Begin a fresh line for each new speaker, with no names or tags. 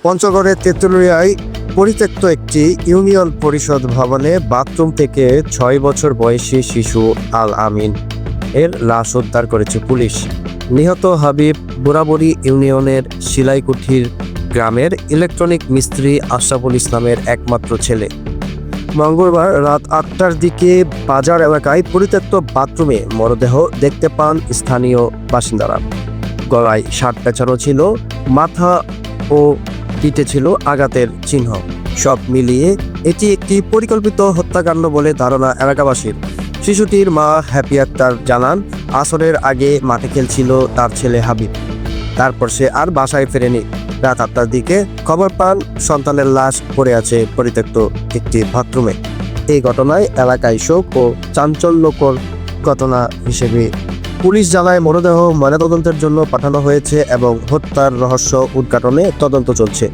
পঞ্চগড়ের তেঁতুলিয়ায় পরিত্যক্ত একটি ইউনিয়ন পরিষদ ভবনে বাথরুম থেকে ৬ বছর বয়সী শিশু আল আমিন এর লাশ উদ্ধার করেছে পুলিশ। নিহত হাবিব বুড়াবুড়ি ইউনিয়নের শিলাইকুঠির গ্রামের ইলেকট্রনিক মিস্ত্রি আশরাফুল ইসলামের একমাত্র ছেলে। মঙ্গলবার রাত ৮টার দিকে বাজার এলাকায় পরিত্যক্ত বাথরুমে মরদেহ দেখতে পান স্থানীয় বাসিন্দারা। গলায় শার্ট পেঁচানো ছিল, মাথা ও পিঠে ছিল আঘাতের চিহ্ন। সব মিলিয়ে এটি একটি পরিকল্পিত হত্যাকাণ্ড বলে ধারণা এলাকাবাসীর। শিশুটির মা হ্যাপি আক্তার জানান, আসরের আগে মাঠে খেলছিল তার ছেলে হাবিব, তারপর সে আর বাসায় ফেরেনি। রাত ৮টার দিকে খবর পান সন্তানের লাশ পড়ে আছে পরিত্যক্ত একটি বাথরুমে। এই ঘটনায় এলাকায় শোক ও চাঞ্চল্যকর ঘটনা হিসেবে পুলিশ জানায় মরদেহ ময়নাতদন্তের জন্য পাঠানো হয়েছে এবং হত্যার রহস্য উদ্ঘাটনে তদন্ত চলছে।